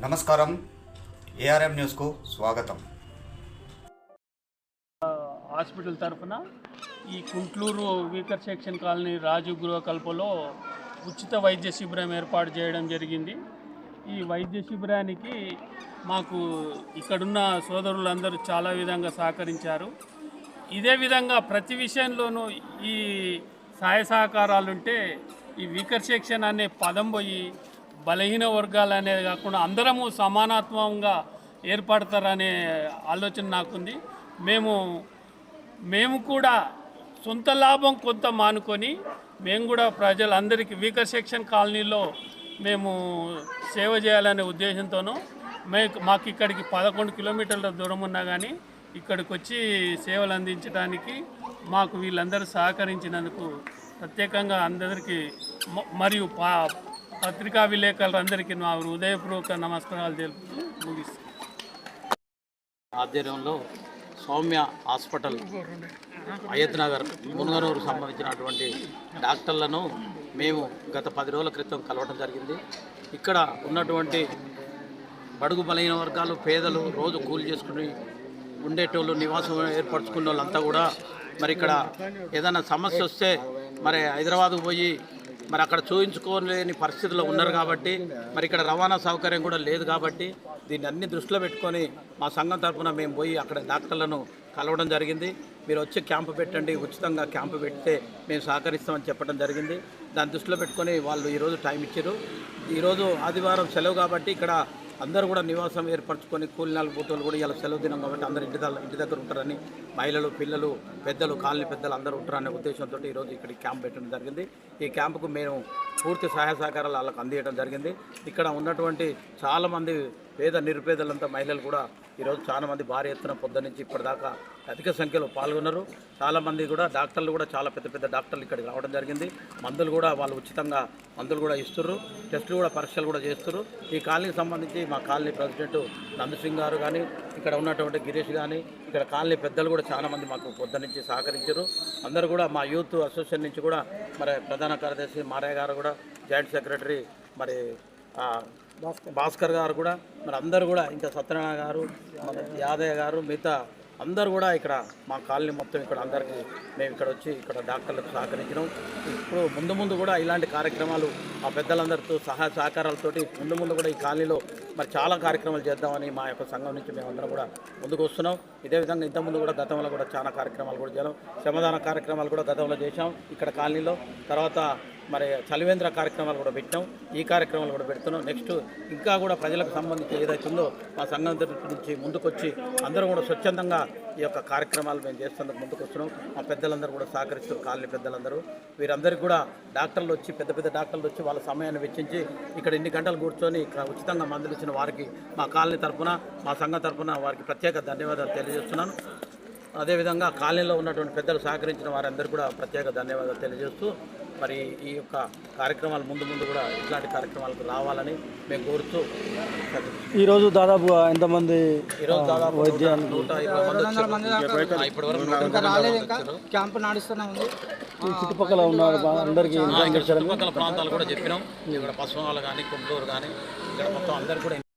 నమస్కారం, ఏఆర్ఎం న్యూస్కు స్వాగతం. హాస్పిటల్ తరఫున ఈ Kuntloor weaker section colony Rajiv గృహకల్పలో ఉచిత వైద్య శిబిరం ఏర్పాటు చేయడం జరిగింది. ఈ వైద్య శిబిరానికి మాకు ఇక్కడున్న సోదరులందరూ చాలా విధంగా సహకరించారు. ఇదే విధంగా ప్రతి విషయంలోనూ ఈ సహాయ సహకారాలుంటే ఈ వీకర్ సెక్షన్ అనే పదం పోయి బలహీన వర్గాలు అనేది కాకుండా అందరము సమానత్వంగా ఏర్పడతారనే ఆలోచన నాకుంది. మేము కూడా సొంత లాభం కొంత మానుకొని మేము కూడా ప్రజలందరికీ వీకర్ సెక్షన్ కాలనీలో మేము సేవ చేయాలనే ఉద్దేశంతోనూ మాకు ఇక్కడికి 11 కిలోమీటర్ల దూరం ఉన్నా కానీ ఇక్కడికి వచ్చి సేవలు అందించడానికి మాకు వీళ్ళందరూ సహకరించినందుకు ప్రత్యేకంగా అందరికీ మరియు పత్రికా విలేకరులందరికీ నా హృదయపూర్వక నమస్కారాలు తెలుపుతూ ముగిస్తాను. ఆధ్వర్యంలో సౌమ్య హాస్పిటల్ అయ్యత్ నగర్ మునగనూరు సంబంధించినటువంటి డాక్టర్లను మేము గత 10 రోజుల క్రితం కలవడం జరిగింది. ఇక్కడ ఉన్నటువంటి బడుగు బలహీన వర్గాలు, పేదలు, రోజు కూలి చేసుకుని ఉండేటోళ్ళు, నివాసం ఏర్పరచుకున్న వాళ్ళంతా కూడా మరి ఇక్కడ ఏదైనా సమస్య వస్తే మరి హైదరాబాద్కు పోయి మరి అక్కడ చూయించుకోలేని పరిస్థితుల్లో ఉన్నారు కాబట్టి మరి ఇక్కడ రవాణా సౌకర్యం కూడా లేదు కాబట్టి దీన్ని అన్ని దృష్టిలో పెట్టుకొని మా సంఘం తరఫున మేము పోయి అక్కడ డాక్టర్లను కలవడం జరిగింది. మీరు వచ్చి క్యాంపు పెట్టండి, ఉచితంగా క్యాంపు పెడితే మేము సహకరిస్తామని చెప్పడం జరిగింది. దాన్ని దృష్టిలో పెట్టుకొని వాళ్ళు ఈరోజు టైం ఇచ్చారు. ఈరోజు ఆదివారం సెలవు కాబట్టి ఇక్కడ అందరూ కూడా నివాసం ఏర్పరచుకొని కూలినాలు పూటలు కూడా ఇలా సెలవు దినం కాబట్టి అందరూ ఇంటి దగ్గర ఉంటారని, మహిళలు, పిల్లలు, పెద్దలు, కాలనీ పెద్దలు అందరూ ఉంటారనే ఉద్దేశంతో ఈరోజు ఇక్కడ క్యాంప్ పెట్టడం జరిగింది. ఈ క్యాంపుకు మేము పూర్తి సహాయ సహకారాలు వాళ్ళకు అందించడం జరిగింది. ఇక్కడ ఉన్నటువంటి చాలామంది పేద నిరుపేదలంతా మహిళలు కూడా ఈరోజు చాలామంది భారీ ఎత్తున పొద్దు నుంచి ఇప్పటిదాకా అధిక సంఖ్యలో పాల్గొన్నారు. చాలామంది కూడా డాక్టర్లు కూడా చాలా పెద్ద పెద్ద డాక్టర్లు ఇక్కడికి రావడం జరిగింది. మందులు కూడా వాళ్ళు ఉచితంగా మందులు కూడా ఇస్తున్నారు, టెస్టులు కూడా పరీక్షలు కూడా చేస్తున్నారు. ఈ కాలనీకి సంబంధించి మా కాలనీ ప్రెసిడెంట్ నందసింగ్ గారు కానీ, ఇక్కడ ఉన్నటువంటి గిరీష్ కానీ, ఇక్కడ కాలనీ పెద్దలు కూడా చాలామంది మాకు పొద్దు నుంచి సహకరించారు. అందరూ కూడా మా యూత్ అసోసియేషన్ నుంచి కూడా మరి ప్రధాన కార్యదర్శి మారయ్య గారు కూడా, జాయింట్ సెక్రటరీ మరి భాస్కర్ గారు కూడా, మరి అందరూ కూడా, ఇంకా సత్యనారాయణ గారు, మన యాదయ్య గారు, మిగతా అందరూ కూడా ఇక్కడ మా కాలనీ మొత్తం ఇక్కడ అందరికీ మేము ఇక్కడ వచ్చి ఇక్కడ డాక్టర్లకు సహకరించినాం. ఇప్పుడు ముందు కూడా ఇలాంటి కార్యక్రమాలు ఆ పెద్దలందరితో సహాయ సహకారాలతోటి ముందు కూడా ఈ కాలనీలో మరి చాలా కార్యక్రమాలు చేద్దామని మా యొక్క సంఘం నుంచి మేమందరం కూడా ముందుకు వస్తున్నాం. ఇదే విధంగా ఇంతకుముందు కూడా గతంలో కూడా చాలా కార్యక్రమాలు కూడా చేయాలి. శ్రమదాన కార్యక్రమాలు కూడా గతంలో చేశాం ఇక్కడ కాలనీలో. తర్వాత మరి చలివేంద్ర కార్యక్రమాలు కూడా పెట్టినాం. ఈ కార్యక్రమాలు కూడా పెడుతున్నాం. నెక్స్ట్ ఇంకా కూడా ప్రజలకు సంబంధించి ఏదైతుందో మా సంఘం నుంచి ముందుకొచ్చి అందరూ కూడా స్వచ్ఛందంగా ఈ యొక్క కార్యక్రమాలు మేము చేస్తున్నందుకు ముందుకు వస్తున్నాం. మా పెద్దలందరూ కూడా సహకరిస్తారు, కాలనీ పెద్దలందరూ. వీరందరికీ కూడా డాక్టర్లు వచ్చి పెద్ద పెద్ద డాక్టర్లు వచ్చి వాళ్ళ సమయాన్ని వెచ్చించి ఇక్కడ ఇన్ని గంటలు కూర్చొని ఇక్కడ ఉచితంగా మందులు ఇచ్చిన వారికి మా కాలనీ తరఫున, మా సంఘం తరఫున వారికి ప్రత్యేక ధన్యవాదాలు తెలియజేస్తున్నాను. అదేవిధంగా కాలనీలో ఉన్నటువంటి పెద్దలు సహకరించిన వారందరూ కూడా ప్రత్యేక ధన్యవాదాలు తెలియజేస్తూ మరి ఈ యొక్క కార్యక్రమాలు ముందు కూడా ఇట్లాంటి కార్యక్రమాలకు రావాలని మేము కోరుతూ, ఈరోజు దాదాపు ఎంతమంది? ఈరోజు దాదాపు 120 మంది క్యాంపు నడుస్తూనే ఉంది. చుట్టుపక్కల ఉన్నారు అందరికీ, చుట్టుపక్కల ప్రాంతాలు కూడా చెప్పినాం. ఇక్కడ పశ్చిమ వాళ్ళు కానీ, కుంట్లూరు కానీ, ఇక్కడ మొత్తం అందరు కూడా